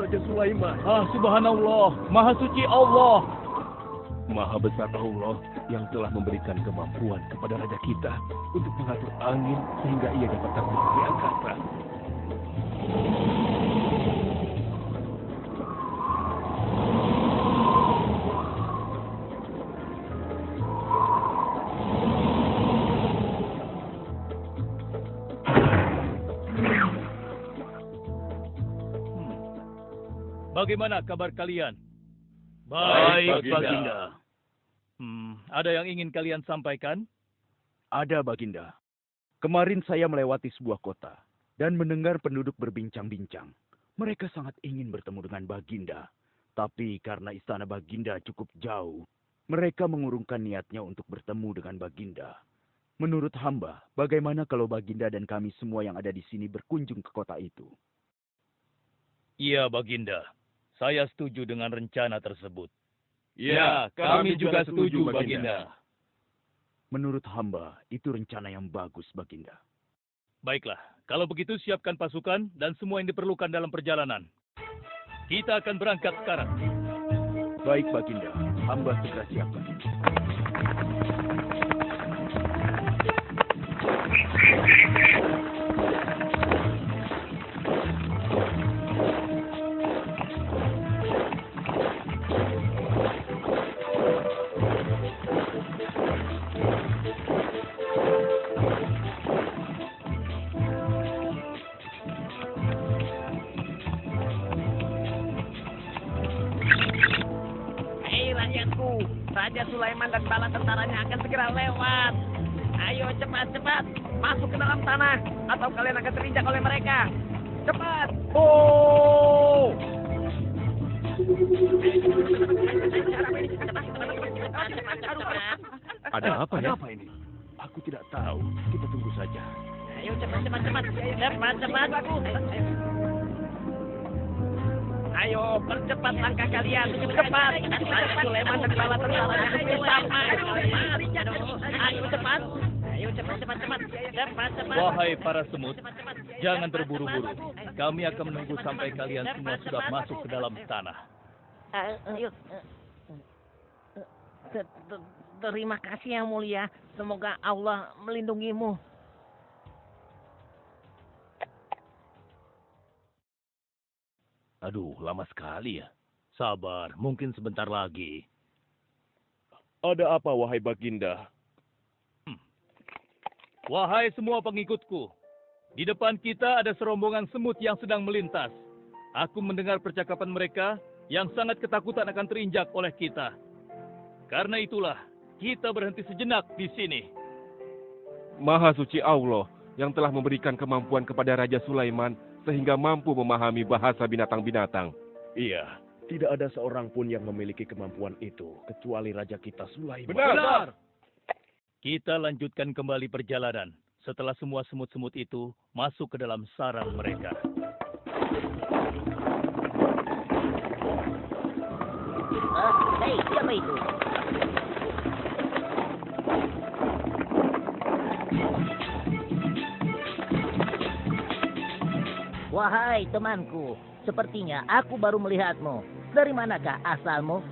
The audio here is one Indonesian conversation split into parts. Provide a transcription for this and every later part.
Raja Sulaiman. Subhanallah, Maha Suci Allah. Maha besar Allah yang telah memberikan kemampuan kepada raja kita untuk mengatur angin sehingga ia dapat terbang di angkasa. Bagaimana kabar kalian? Baik, Baginda. Ada yang ingin kalian sampaikan? Ada, Baginda. Kemarin saya melewati sebuah kota dan mendengar penduduk berbincang-bincang. Mereka sangat ingin bertemu dengan Baginda. Tapi karena istana Baginda cukup jauh, mereka mengurungkan niatnya untuk bertemu dengan Baginda. Menurut hamba, bagaimana kalau Baginda dan kami semua yang ada di sini berkunjung ke kota itu? Iya, Baginda. Saya setuju dengan rencana tersebut. Ya, kami juga setuju, Baginda. Menurut hamba, itu rencana yang bagus, Baginda. Baiklah, kalau begitu siapkan pasukan dan semua yang diperlukan dalam perjalanan. Kita akan berangkat sekarang. Baik, Baginda. Hamba segera siapkan. Raja Sulaiman dan bala tentaranya akan segera lewat. Ayo cepat-cepat masuk ke dalam tanah atau kalian akan terinjak oleh mereka. Cepat! Oh! Ada apa ya? Apa ini? Aku tidak tahu. Kita tunggu saja. Ayo cepat-cepat. Cepat-cepat. Ayo, percepat langkah kalian. Cepat. Raja Sulaiman dan bala tentaranya hampir sampai. Ayo cepat. Ayo cepat. Cepat. Wahai para semut, jangan terburu-buru. Kami akan menunggu sampai kalian semua sudah masuk ke dalam tanah. Terima kasih yang mulia. Semoga Allah melindungimu. Aduh, lama sekali ya. Sabar, mungkin sebentar lagi. Ada apa, wahai Baginda? Wahai semua pengikutku, di depan kita ada serombongan semut yang sedang melintas. Aku mendengar percakapan mereka yang sangat ketakutan akan terinjak oleh kita. Karena itulah, kita berhenti sejenak di sini. Maha suci Allah yang telah memberikan kemampuan kepada Raja Sulaiman sehingga mampu memahami bahasa binatang-binatang. Iya, tidak ada seorang pun yang memiliki kemampuan itu, kecuali Raja kita Sulaiman. Benar! Kita lanjutkan kembali perjalanan setelah semua semut-semut itu masuk ke dalam sarang mereka. Hei, siapa itu? Wahai temanku, sepertinya aku baru melihatmu. Dari manakah asalmu?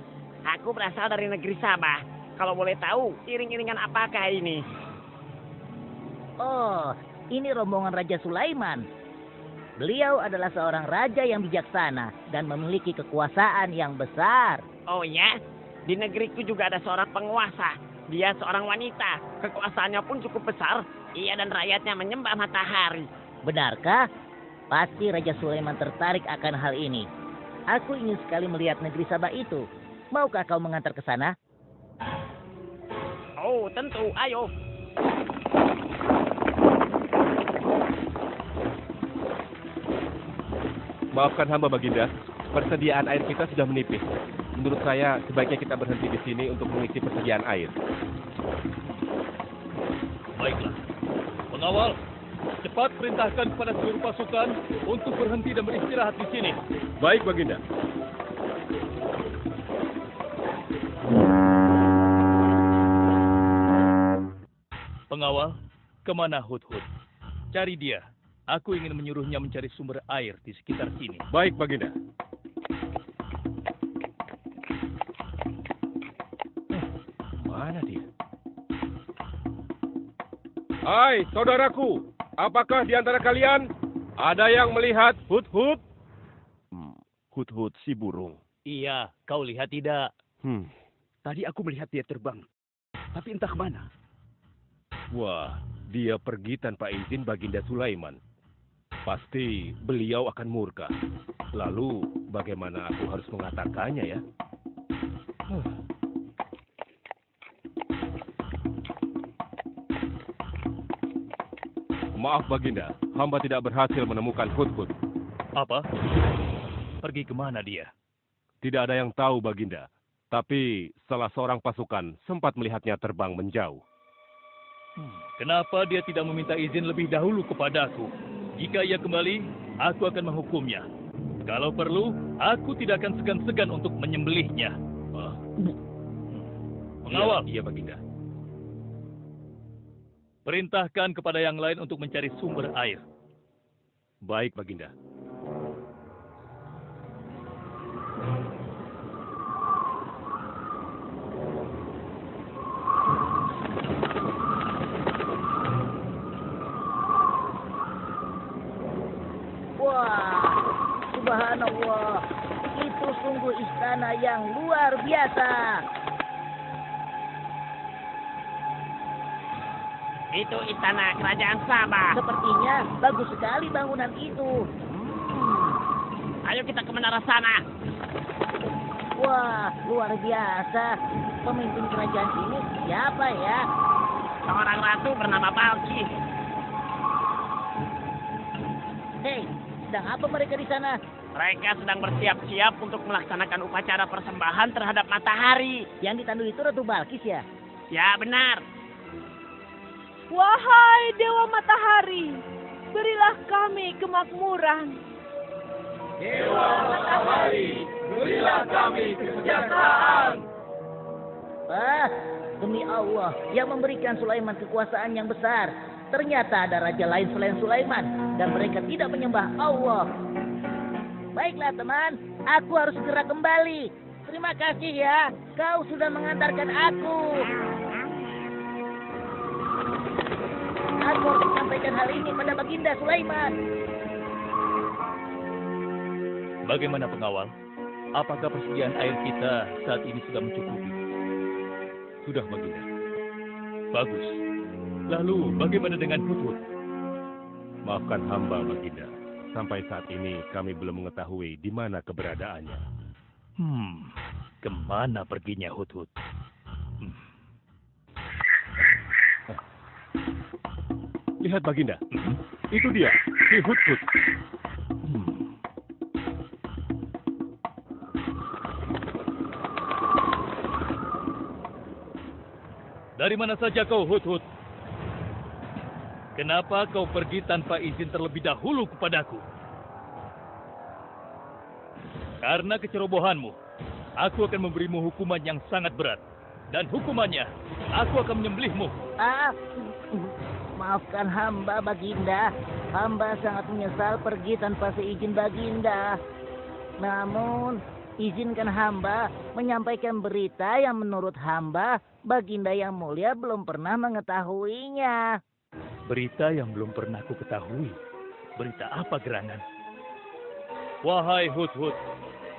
Aku berasal dari negeri Sabah. Kalau boleh tahu, iring-iringan apakah ini? Oh, ini rombongan Raja Sulaiman. Beliau adalah seorang raja yang bijaksana dan memiliki kekuasaan yang besar. Oh ya? Di negeriku juga ada seorang penguasa. Dia seorang wanita. Kekuasaannya pun cukup besar. Ia dan rakyatnya menyembah matahari. Benarkah? Pasti Raja Sulaiman tertarik akan hal ini. Aku ingin sekali melihat negeri Sabah itu. Maukah kau mengantar ke sana? Oh, tentu. Ayo. Maafkan hamba, Baginda. Persediaan air kita sudah menipis. Menurut saya, sebaiknya kita berhenti di sini untuk mengisi persediaan air. Baiklah. Pengawal, cepat perintahkan kepada seluruh pasukan untuk berhenti dan beristirahat di sini. Baik, Baginda. Pengawal, kemana Hudhud? Cari dia. Aku ingin menyuruhnya mencari sumber air di sekitar sini. Baik, Baginda. Hai, saudaraku. Apakah di antara kalian ada yang melihat Hut-Hut? Hut-hut si burung. Iya, kau lihat tidak? Tadi aku melihat dia terbang. Tapi entah kemana. Wah, dia pergi tanpa izin Baginda Sulaiman. Pasti beliau akan murka. Lalu, bagaimana aku harus mengatakannya ya? Maaf Baginda, hamba tidak berhasil menemukan Hut-Hut. Apa? Pergi kemana dia? Tidak ada yang tahu Baginda. Tapi salah seorang pasukan sempat melihatnya terbang menjauh. Kenapa dia tidak meminta izin lebih dahulu kepadaku? Jika ia kembali, aku akan menghukumnya. Kalau perlu, aku tidak akan segan-segan untuk menyembelihnya. Pengawal. Iya Baginda. Perintahkan kepada yang lain untuk mencari sumber air. Baik Baginda. Wah, subhanallah. Itu sungguh istana yang luar biasa. Itu istana kerajaan Sabah. Sepertinya bagus sekali bangunan itu. Ayo kita ke menara sana. Wah, luar biasa. Pemimpin kerajaan ini siapa ya? Seorang ratu bernama Balkis. Hei, sedang apa mereka di sana? Mereka sedang bersiap-siap untuk melaksanakan upacara persembahan terhadap matahari. Yang ditandu itu Ratu Balkis ya? Ya, benar. Wahai Dewa Matahari, berilah kami kemakmuran. Dewa Matahari, berilah kami kesejahteraan. Demi Allah yang memberikan Sulaiman kekuasaan yang besar. Ternyata ada raja lain selain Sulaiman dan mereka tidak menyembah Allah. Baiklah teman, aku harus segera kembali. Terima kasih ya, kau sudah mengantarkan aku. Aku harus menyampaikan hal ini pada Baginda Sulaiman. Bagaimana pengawal? Apakah persediaan air kita saat ini sudah mencukupi? Sudah Baginda. Bagus. Lalu bagaimana dengan Hut-Hut? Maafkan hamba Baginda. Sampai saat ini kami belum mengetahui di mana keberadaannya. Kemana perginya Hut-Hut? Lihat Baginda. Itu dia, si Hut-Hut. Dari mana saja kau, Hut-Hut? Kenapa kau pergi tanpa izin terlebih dahulu kepadaku? Karena kecerobohanmu, aku akan memberimu hukuman yang sangat berat. Dan hukumannya, aku akan menyembelihmu. Maafkan hamba, Baginda. Hamba sangat menyesal pergi tanpa seizin Baginda. Namun, izinkan hamba menyampaikan berita yang menurut hamba, Baginda yang mulia belum pernah mengetahuinya. Berita yang belum pernah aku ketahui. Berita apa gerangan? Wahai Hut-Hut,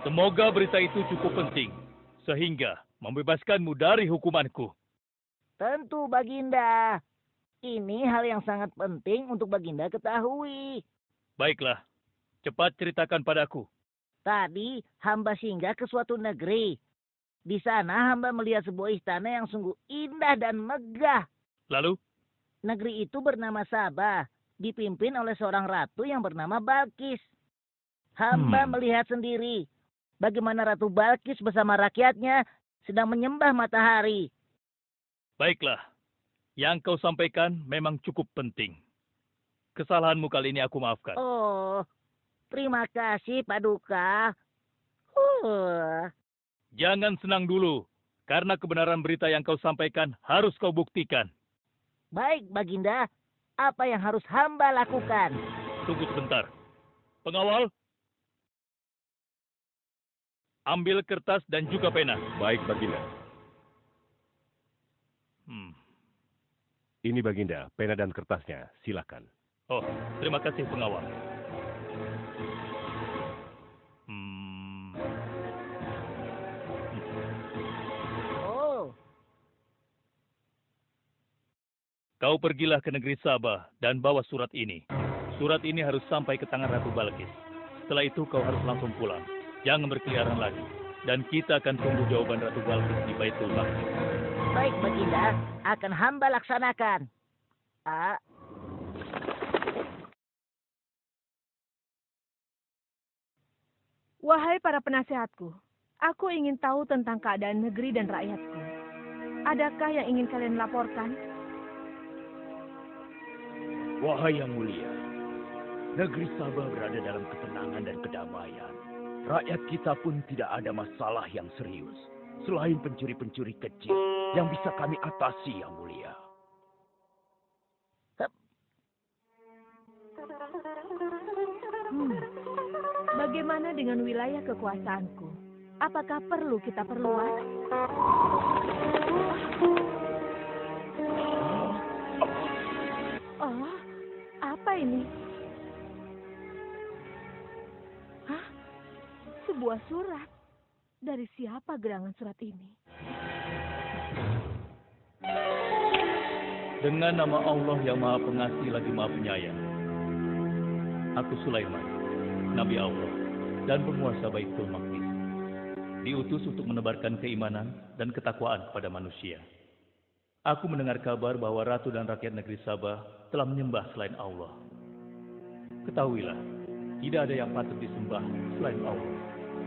semoga berita itu cukup penting, sehingga membebaskanmu dari hukumanku. Tentu, Baginda. Ini hal yang sangat penting untuk Baginda ketahui. Baiklah, cepat ceritakan padaku. Tadi hamba singgah ke suatu negeri. Di sana hamba melihat sebuah istana yang sungguh indah dan megah. Lalu? Negeri itu bernama Sabah, dipimpin oleh seorang ratu yang bernama Balkis. Hamba melihat sendiri bagaimana Ratu Balkis bersama rakyatnya sedang menyembah matahari. Baiklah, yang kau sampaikan memang cukup penting. Kesalahanmu kali ini aku maafkan. Oh, terima kasih, Paduka. Jangan senang dulu, karena kebenaran berita yang kau sampaikan harus kau buktikan. Baik, Baginda. Apa yang harus hamba lakukan? Tunggu sebentar. Pengawal, ambil kertas dan juga pena. Baik Baginda. Ini Baginda, pena dan kertasnya. Silakan. Oh, terima kasih pengawal. Oh, Kau pergilah ke negeri Sabah dan bawa surat ini. Surat ini harus sampai ke tangan Ratu Balkis. Setelah itu kau harus langsung pulang. Jangan berkeliaran lagi. Dan kita akan tunggu jawaban Ratu Balkis di Baitul Maqdis. baik Baginda, akan hamba laksanakan. Wahai para penasehatku, aku ingin tahu tentang keadaan negeri dan rakyatku. Adakah yang ingin kalian laporkan? Wahai yang mulia, negeri Sabah berada dalam ketenangan dan kedamaian. Rakyat kita pun tidak ada masalah yang serius, selain pencuri-pencuri kecil yang bisa kami atasi, yang mulia. Bagaimana dengan wilayah kekuasaanku? Apakah perlu kita perluas? Oh, apa ini? Hah? Sebuah surat. Dari siapa gerangan surat ini? Dengan nama Allah yang Maha Pengasih lagi Maha Penyayang. Aku Sulaiman, Nabi Allah, dan penguasa Baitul Maqdis. Diutus untuk menebarkan keimanan dan ketakwaan kepada manusia. Aku mendengar kabar bahwa Ratu dan rakyat negeri Sabah telah menyembah selain Allah. Ketahuilah, tidak ada yang patut disembah selain Allah.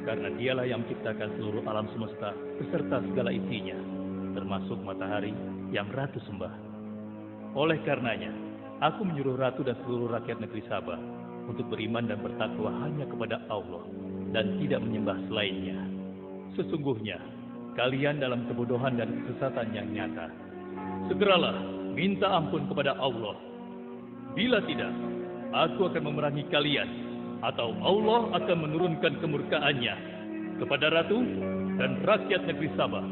Karena dialah yang menciptakan seluruh alam semesta beserta segala isinya, termasuk matahari yang Ratu sembah. Oleh karenanya, aku menyuruh Ratu dan seluruh rakyat negeri Sabah untuk beriman dan bertakwa hanya kepada Allah dan tidak menyembah selainnya. Sesungguhnya, kalian dalam kebodohan dan kesesatan yang nyata. Segeralah minta ampun kepada Allah. Bila tidak, aku akan memerangi kalian, atau Allah akan menurunkan kemurkaannya kepada Ratu dan rakyat negeri Sabah.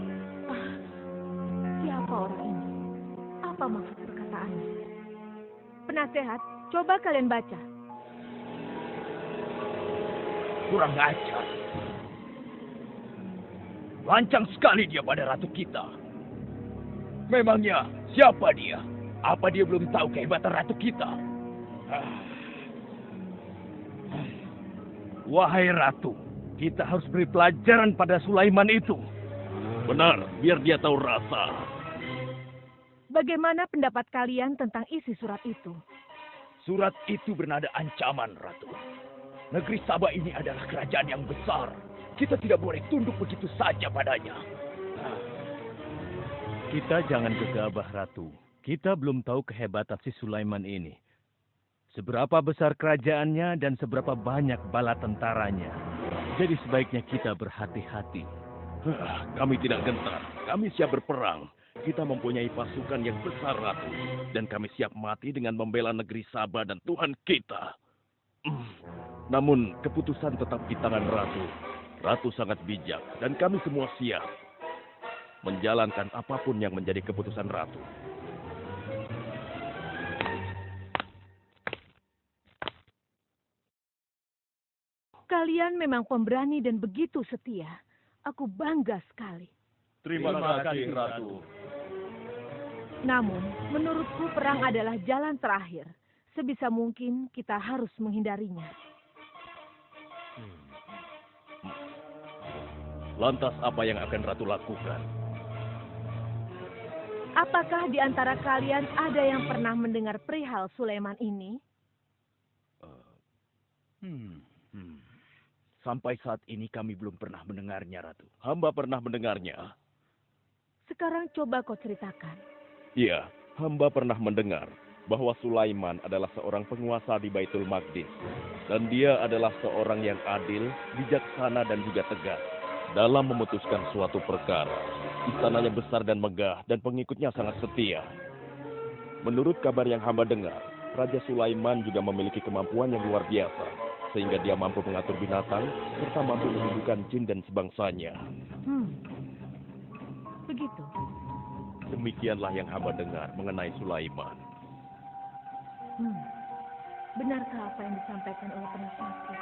Siapa orang ini? Apa maksud perkataannya? Penasehat, coba kalian baca. Kurang ajar. Lancang sekali dia pada ratu kita. Memangnya siapa dia? Apa dia belum tahu kehebatan ratu kita? Wahai ratu, kita harus beri pelajaran pada Sulaiman itu. Benar, biar dia tahu rasa. Bagaimana pendapat kalian tentang isi surat itu? Surat itu bernada ancaman, Ratu. Negeri Sabah ini adalah kerajaan yang besar. Kita tidak boleh tunduk begitu saja padanya. Kita jangan gegabah, Ratu. Kita belum tahu kehebatan si Sulaiman ini. Seberapa besar kerajaannya dan seberapa banyak bala tentaranya. Jadi sebaiknya kita berhati-hati. Kami tidak gentar. Kami siap berperang. Kita mempunyai pasukan yang besar, Ratu. Dan kami siap mati dengan membela negeri Sabah dan Tuhan kita. Namun, keputusan tetap di tangan Ratu. Ratu sangat bijak, dan kami semua siap menjalankan apapun yang menjadi keputusan Ratu. Kalian memang pemberani dan begitu setia. Aku bangga sekali. Terima kasih, Ratu. Namun, menurutku perang adalah jalan terakhir. Sebisa mungkin kita harus menghindarinya. Lantas apa yang akan Ratu lakukan? Apakah di antara kalian ada yang pernah mendengar perihal Sulaiman ini? Sampai saat ini kami belum pernah mendengarnya, Ratu. Hamba pernah mendengarnya. Sekarang coba kau ceritakan. Iya, hamba pernah mendengar bahwa Sulaiman adalah seorang penguasa di Baitul Maqdis. Dan dia adalah seorang yang adil, bijaksana, dan juga tegas dalam memutuskan suatu perkara. Istananya besar dan megah, dan pengikutnya sangat setia. Menurut kabar yang hamba dengar, Raja Sulaiman juga memiliki kemampuan yang luar biasa, sehingga dia mampu mengatur binatang, serta mampu menyembuhkan jin dan sebangsanya. Begitu. Demikianlah yang hamba dengar mengenai Sulaiman. Benarkah apa yang disampaikan oleh penasehatku?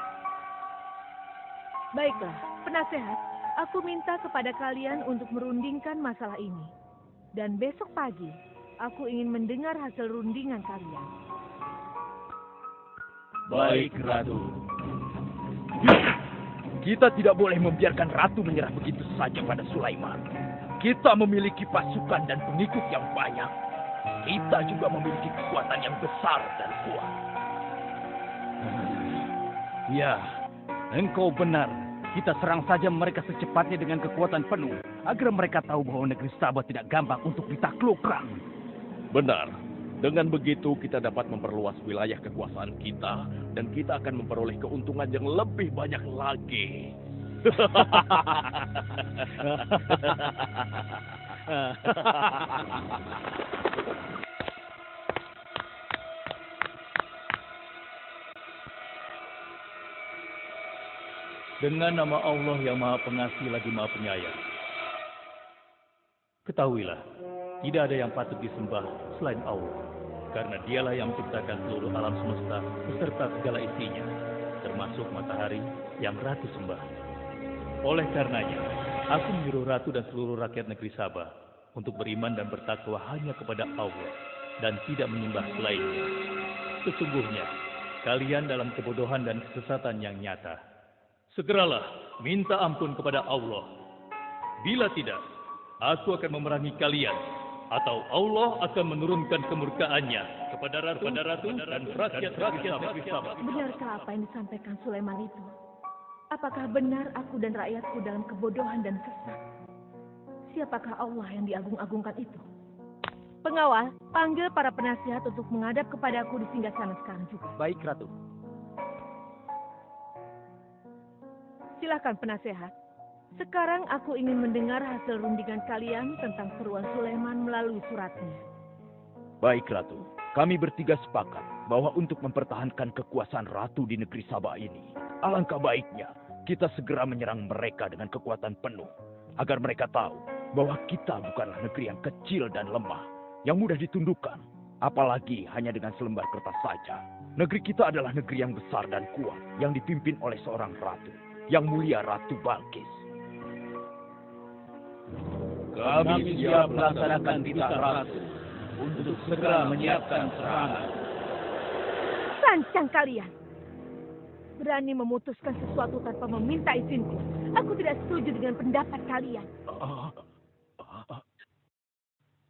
Baiklah, penasehat, aku minta kepada kalian untuk merundingkan masalah ini. Dan besok pagi, aku ingin mendengar hasil rundingan kalian. Baik, Ratu. Kita tidak boleh membiarkan Ratu menyerah begitu saja pada Sulaiman. Kita memiliki pasukan dan pengikut yang banyak. Kita juga memiliki kekuatan yang besar dan kuat. Ya, engkau benar. Kita serang saja mereka secepatnya dengan kekuatan penuh, agar mereka tahu bahwa negeri Sabah tidak gampang untuk ditaklukkan. Benar. Dengan begitu kita dapat memperluas wilayah kekuasaan kita dan kita akan memperoleh keuntungan yang lebih banyak lagi. Dengan nama Allah yang Maha Pengasih lagi Maha Penyayang. Ketahuilah, tidak ada yang patut disembah selain Allah. Karena dialah yang menciptakan seluruh alam semesta beserta segala isinya, termasuk matahari yang Ratu sembah. Oleh karenanya, aku menyuruh Ratu dan seluruh rakyat negeri Sabah untuk beriman dan bertakwa hanya kepada Allah dan tidak menyembah selainnya. Sesungguhnya, kalian dalam kebodohan dan kesesatan yang nyata. Segeralah minta ampun kepada Allah. Bila tidak, aku akan memerangi kalian, atau Allah akan menurunkan kemurkaannya kepada Ratu dan rakyat-rakyat negeri Sabah. Benarkah apa yang disampaikan Sulaiman itu? Apakah benar aku dan rakyatku dalam kebodohan dan sesat? Siapakah Allah yang diagung-agungkan itu? Pengawal, panggil para penasihat untuk menghadap kepadaku di singgasana sekarang juga. Baik, Ratu. Silakan penasehat. Sekarang aku ingin mendengar hasil rundingan kalian tentang seruan Sulaiman melalui suratnya. Baik, Ratu. Kami bertiga sepakat bahwa untuk mempertahankan kekuasaan Ratu di negeri Sabah ini, alangkah baiknya kita segera menyerang mereka dengan kekuatan penuh, agar mereka tahu bahwa kita bukanlah negeri yang kecil dan lemah, yang mudah ditundukkan, apalagi hanya dengan selembar kertas saja. Negeri kita adalah negeri yang besar dan kuat, yang dipimpin oleh seorang ratu, yang mulia Ratu Balkis. Kami siap melaksanakan titah Ratu untuk segera menyiapkan serangan. Lancang kalian! Berani memutuskan sesuatu tanpa meminta izinku. Aku tidak setuju dengan pendapat kalian.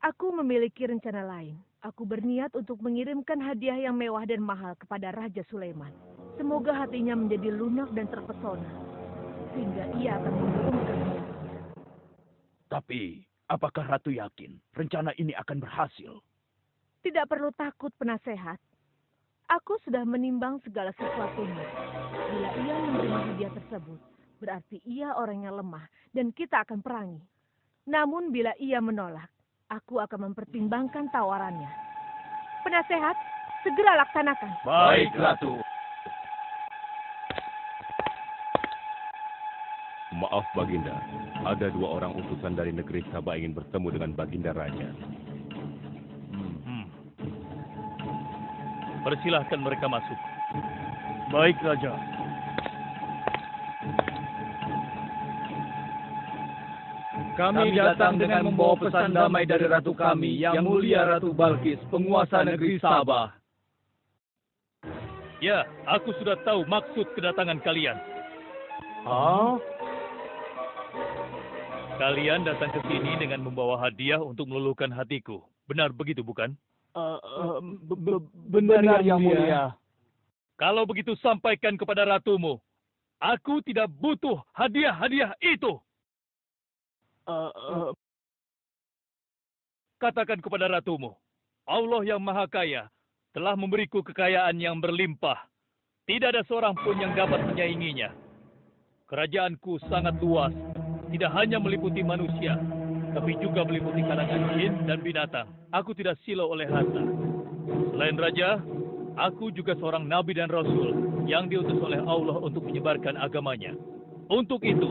Aku memiliki rencana lain. Aku berniat untuk mengirimkan hadiah yang mewah dan mahal kepada Raja Sulaiman. Semoga hatinya menjadi lunak dan terpesona, sehingga ia akan mendukungkan niatnya. Tapi, apakah Ratu yakin rencana ini akan berhasil? Tidak perlu takut, penasehat. Aku sudah menimbang segala sesuatunya. Bila ia menerima hadiah tersebut, berarti ia orang yang lemah dan kita akan perangi. Namun bila ia menolak, aku akan mempertimbangkan tawarannya. Penasehat, segera laksanakan. Baik, Ratu. Maaf Baginda, ada 2 orang utusan dari negeri Sabah ingin bertemu dengan Baginda Raja. Persilahkan mereka masuk. Baik, Raja. Kami datang dengan membawa pesan damai dari Ratu kami, yang mulia Ratu Balkis, penguasa negeri Sabah. Ya, aku sudah tahu maksud kedatangan kalian. Kalian datang ke sini dengan membawa hadiah untuk meluluhkan hatiku. Benar begitu, bukan? Benar, yang mulia. Kalau begitu sampaikan kepada ratumu. Aku tidak butuh hadiah-hadiah itu. Katakan kepada ratumu. Allah yang Maha Kaya telah memberiku kekayaan yang berlimpah. Tidak ada seorang pun yang dapat menyainginya. Kerajaanku sangat luas. Tidak hanya meliputi manusia, tapi juga meliputi kalangan jin dan binatang. Aku tidak silau oleh harta. Selain raja, aku juga seorang nabi dan rasul yang diutus oleh Allah untuk menyebarkan agamanya. Untuk itu,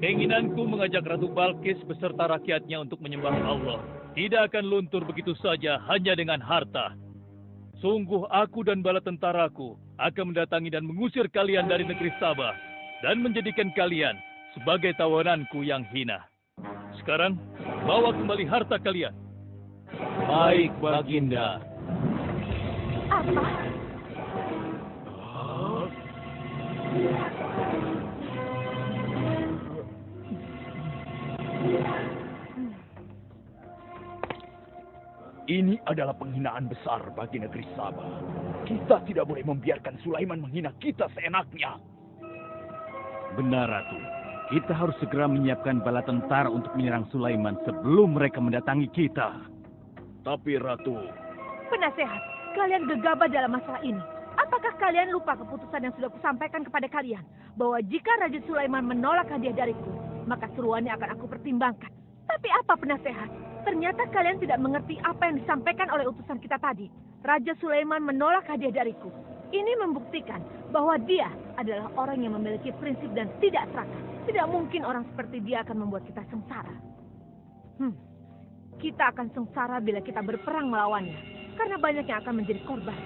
keinginanku mengajak Ratu Balkis beserta rakyatnya untuk menyembah Allah tidak akan luntur begitu saja hanya dengan harta. Sungguh aku dan bala tentaraku akan mendatangi dan mengusir kalian dari negeri Sabah dan menjadikan kalian sebagai tawananku yang hina. Sekarang, bawa kembali harta kalian. Baik, Baginda. Apa? Ini adalah penghinaan besar bagi negeri Sabah. Kita tidak boleh membiarkan Sulaiman menghina kita seenaknya. Benar, Ratu. Kita harus segera menyiapkan bala tentara untuk menyerang Sulaiman sebelum mereka mendatangi kita. Tapi Ratu, Penasehat, kalian gegabah dalam masalah ini. Apakah kalian lupa keputusan yang sudah kusampaikan kepada kalian? Bahwa jika Raja Sulaiman menolak hadiah dariku, maka seruannya akan aku pertimbangkan. Tapi apa penasehat? Ternyata kalian tidak mengerti apa yang disampaikan oleh utusan kita tadi. Raja Sulaiman menolak hadiah dariku. Ini membuktikan bahwa dia adalah orang yang memiliki prinsip dan tidak serakah. Tidak mungkin orang seperti dia akan membuat kita sengsara. Kita akan sengsara bila kita berperang melawannya. Karena banyak yang akan menjadi korban.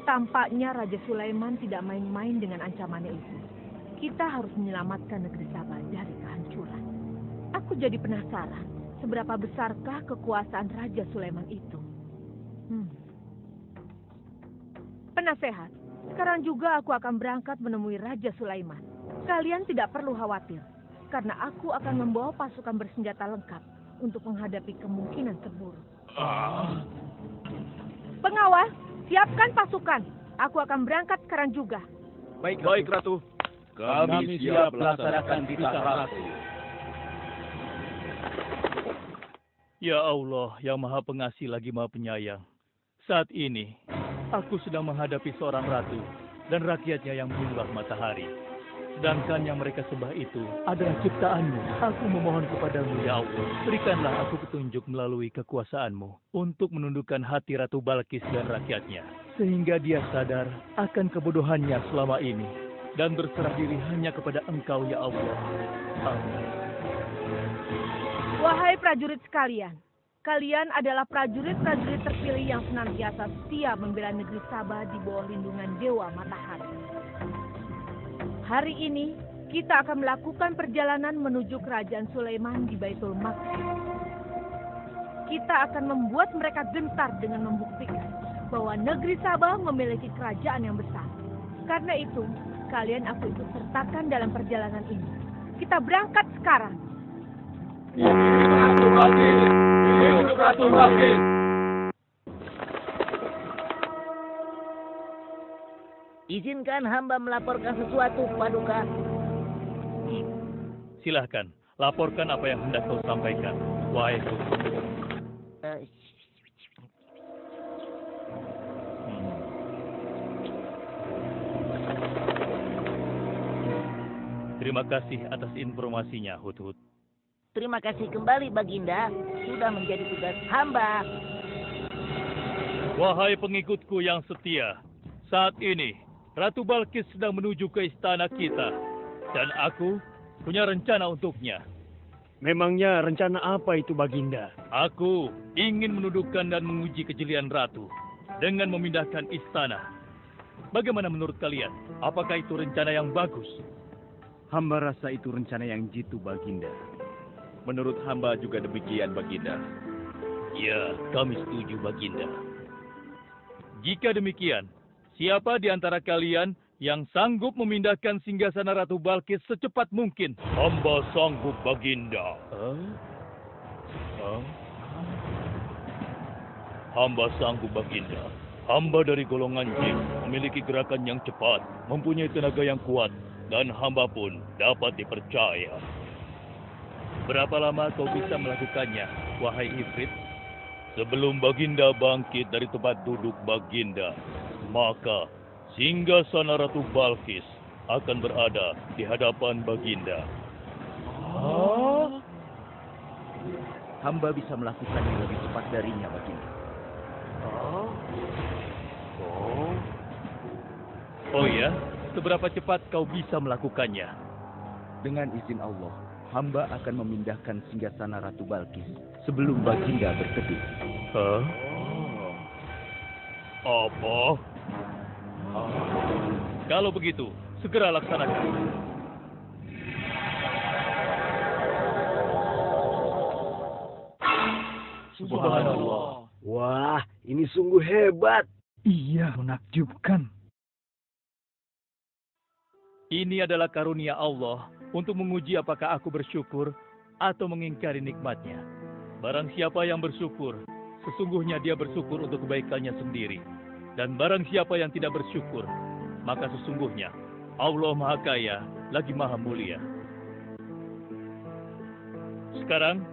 Tampaknya Raja Sulaiman tidak main-main dengan ancamannya itu. Kita harus menyelamatkan negeri Sabah dari kehancuran. Aku jadi penasaran, seberapa besarkah kekuasaan Raja Sulaiman itu? Penasehat, sekarang juga aku akan berangkat menemui Raja Sulaiman. Kalian tidak perlu khawatir, karena aku akan membawa pasukan bersenjata lengkap untuk menghadapi kemungkinan terburuk. Pengawal, siapkan pasukan. Aku akan berangkat sekarang juga. baik Ratu. Kami siap melaksanakan titah Ratu. Ya Allah, yang Maha Pengasih lagi Maha Penyayang. Saat ini, aku sedang menghadapi seorang ratu dan rakyatnya yang menyembah matahari. Sedangkan yang mereka sembah itu adalah ciptaanmu. Aku memohon kepadamu, ya Allah, berikanlah aku petunjuk melalui kekuasaanmu untuk menundukkan hati Ratu Balkis dan rakyatnya. Sehingga dia sadar akan kebodohannya selama ini dan berserah diri hanya kepada Engkau, ya Allah. Amin. Wahai prajurit sekalian, kalian adalah prajurit-prajurit terpilih yang senantiasa setia membela negeri Sabah di bawah lindungan Dewa Matahari. Hari ini, kita akan melakukan perjalanan menuju kerajaan Sulaiman di Baitul Maqdis. Kita akan membuat mereka gentar dengan membuktikan bahwa negeri Sabah memiliki kerajaan yang besar. Karena itu, kalian aku ikut sertakan dalam perjalanan ini. Kita berangkat sekarang. Ratu Balkis. Izinkan hamba melaporkan sesuatu, Paduka. Silahkan, laporkan apa yang hendak kau sampaikan, wahai guru. Terima kasih atas informasinya, Hudhud. Terima kasih kembali, Baginda. Sudah menjadi tugas hamba. Wahai pengikutku yang setia, saat ini Ratu Balkis sedang menuju ke istana kita. Dan aku punya rencana untuknya. Memangnya rencana apa itu, Baginda? Aku ingin menundukkan dan menguji kejelian Ratu dengan memindahkan istana. Bagaimana menurut kalian? Apakah itu rencana yang bagus? Hamba rasa itu rencana yang jitu, Baginda. Menurut hamba juga demikian, Baginda. Ya, kami setuju, Baginda. Jika demikian, siapa di antara kalian yang sanggup memindahkan singgasana Ratu Balkis secepat mungkin? Hamba sanggup, Baginda. Hamba sanggup, Baginda. Hamba dari golongan jin, memiliki gerakan yang cepat, mempunyai tenaga yang kuat, dan hamba pun dapat dipercaya. Berapa lama kau bisa melakukannya, wahai Ifrit? Sebelum Baginda bangkit dari tempat duduk Baginda, maka singgasana Ratu Balkis akan berada di hadapan Baginda. Hamba bisa melakukannya lebih cepat darinya, Baginda. Oh ya, seberapa cepat kau bisa melakukannya? Dengan izin Allah, hamba akan memindahkan singgasana Ratu Balkis sebelum Baginda berteduh. Hah? Apa? Kalau begitu, segera laksanakan. Subhanallah. Wah, ini sungguh hebat. Iya, menakjubkan. Ini adalah karunia Allah untuk menguji apakah aku bersyukur atau mengingkari nikmatnya. Barang siapa yang bersyukur, sesungguhnya dia bersyukur untuk kebaikannya sendiri. Dan barang siapa yang tidak bersyukur, maka sesungguhnya Allah Maha Kaya lagi Maha Mulia. Sekarang,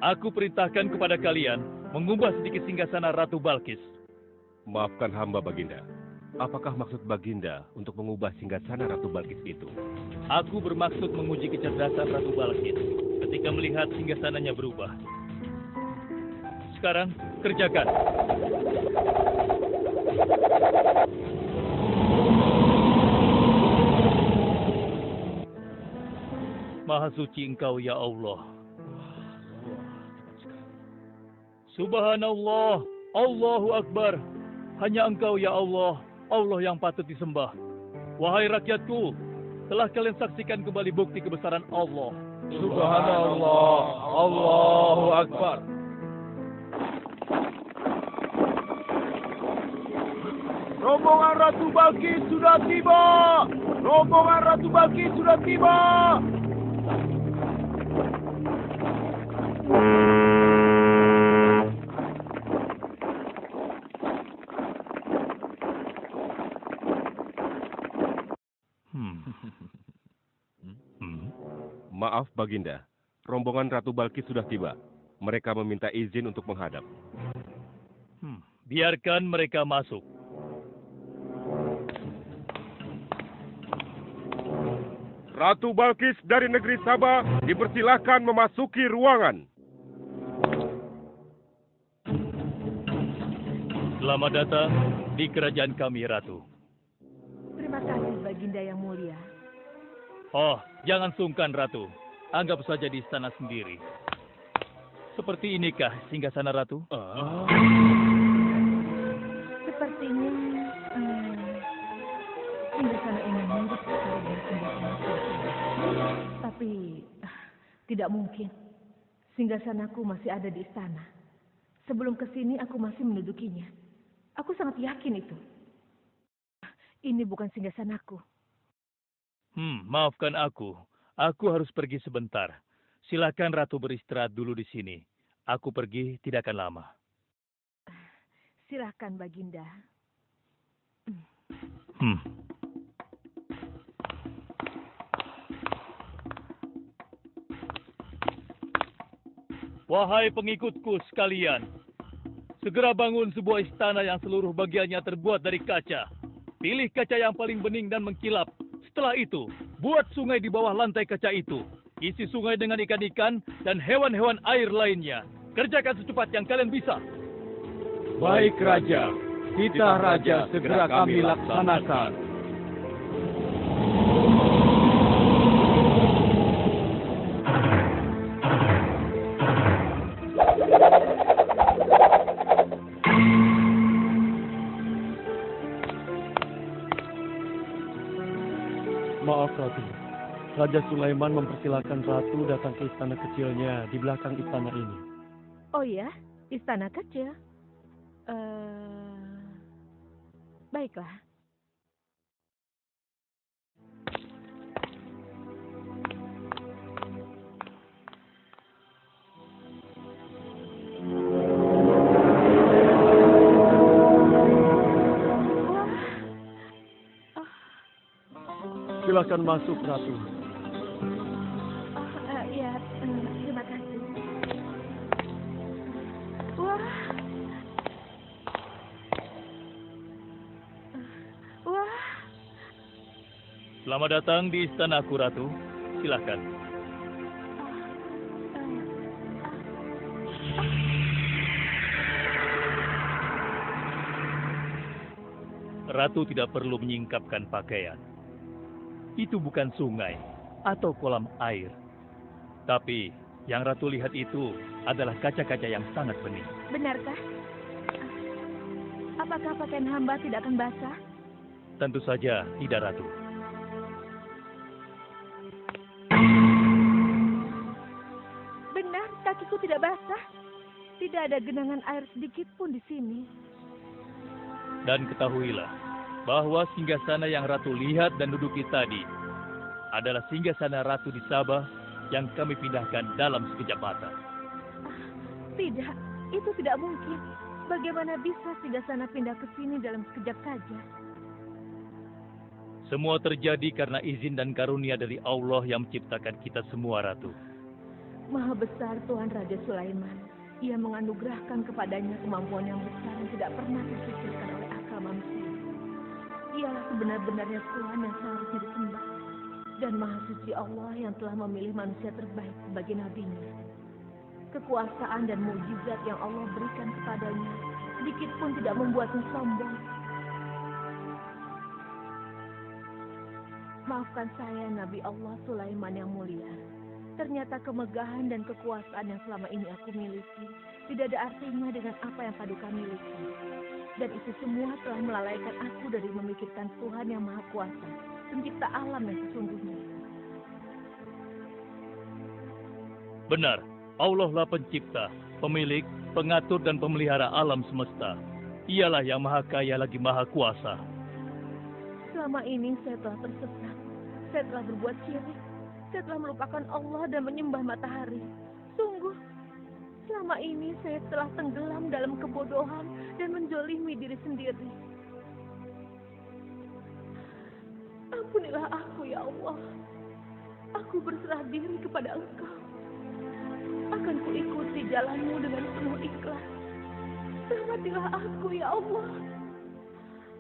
aku perintahkan kepada kalian mengubah sedikit singgasana Ratu Balkis. Maafkan hamba, Baginda. Apakah maksud Baginda untuk mengubah singgasana Ratu Balkis itu? Aku bermaksud menguji kecerdasan Ratu Balkis ketika melihat singgasananya berubah. Sekarang, kerjakan. Maha suci Engkau, ya Allah. Subhanallah, Allahu Akbar. Hanya Engkau, ya Allah, Allah yang patut disembah. Wahai rakyatku, telah kalian saksikan kembali bukti kebesaran Allah. Subhanallah, Allahu Akbar. Rombongan Ratu Balkis sudah tiba! Rombongan Ratu Balkis sudah tiba! Maaf, Baginda. Rombongan Ratu Balkis sudah tiba. Mereka meminta izin untuk menghadap. Biarkan mereka masuk. Ratu Balkis dari negeri Sabah dipersilahkan memasuki ruangan. Selamat datang di kerajaan kami, Ratu. Terima kasih, Baginda yang mulia. Oh, jangan sungkan, Ratu. Anggap saja di istana sendiri. Seperti inikah singgasana Ratu? Sepertinya singgasana ini mirip sekali dengan singgasanaku. Tapi tidak mungkin. Singgasanaku masih ada di istana. Sebelum ke sini aku masih mendudukinya. Aku sangat yakin itu. Ini bukan singgasanaku. Maafkan aku. Aku harus pergi sebentar. Silakan Ratu beristirahat dulu di sini. Aku pergi tidak akan lama. Silakan, Baginda. Wahai pengikutku sekalian, segera bangun sebuah istana yang seluruh bagiannya terbuat dari kaca. Pilih kaca yang paling bening dan mengkilap. Setelah itu, buat sungai di bawah lantai kaca itu. Isi sungai dengan ikan-ikan dan hewan-hewan air lainnya. Kerjakan secepat yang kalian bisa. Baik, Raja. Kita, Raja, segera kami laksanakan. Maaf, Ratu. Raja Sulaiman mempersilahkan Ratu datang ke istana kecilnya di belakang istana ini. Oh ya, istana kecil. Baiklah. Silakan masuk, Ratu. Ya, terima kasih. Wah. Wah. Selamat datang di istanaku, Ratu. Silakan. Ratu tidak perlu menyingkapkan pakaian. Itu bukan sungai. atau kolam air. Tapi yang Ratu lihat itu adalah kaca-kaca yang sangat bening. Benarkah? Apakah pakaian hamba tidak akan basah? Tentu saja tidak, Ratu. Benar, kakiku tidak basah. Tidak ada genangan air sedikit pun di sini. Dan ketahuilah bahwa singgasana yang Ratu lihat dan duduki tadi adalah singgasana Ratu di Sabah yang kami pindahkan dalam sekejap mata. Tidak, itu tidak mungkin. Bagaimana bisa singgasana pindah ke sini dalam sekejap saja? Semua terjadi karena izin dan karunia dari Allah yang menciptakan kita semua, Ratu. Maha besar Tuhan Raja Sulaiman. Ia menganugerahkan kepadanya kemampuan yang besar yang tidak pernah terpikirkan oleh akal manusia. Ialah sebenar-benarnya Tuhan yang seharusnya disembah. Dan Maha Suci Allah yang telah memilih manusia terbaik sebagai nabinya. Kekuasaan dan mukjizat yang Allah berikan kepadanya sedikit pun tidak membuatnya sombong. Maafkan saya, Nabi Allah Sulaiman yang mulia. Ternyata kemegahan dan kekuasaan yang selama ini aku miliki tidak ada artinya dengan apa yang Paduka miliki. Dan itu semua telah melalaikan aku dari memikirkan Tuhan yang Maha Kuasa, pencipta alam yang sesungguhnya. Benar, Allah lah pencipta, pemilik, pengatur dan pemelihara alam semesta. Ialah yang Maha Kaya lagi Maha Kuasa. Selama ini saya telah tersesat. Saya telah berbuat syirik. Saya telah melupakan Allah dan menyembah matahari. Sungguh, selama ini saya telah tenggelam dalam kebodohan dan menzolimi diri sendiri. Ampunilah aku, ya Allah. Aku berserah diri kepada Engkau. Akan kuikuti jalanmu dengan penuh ikhlas. Rahmatilah aku, ya Allah.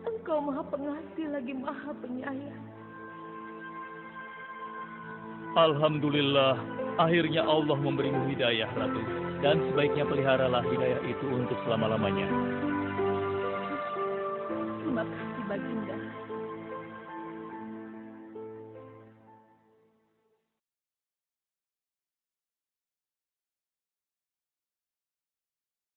Engkau Maha Pengasih lagi Maha Penyayang. Alhamdulillah, akhirnya Allah memberimu hidayah, Ratu. Dan sebaiknya peliharalah hidayah itu untuk selama-lamanya. Terima kasih, Baginda.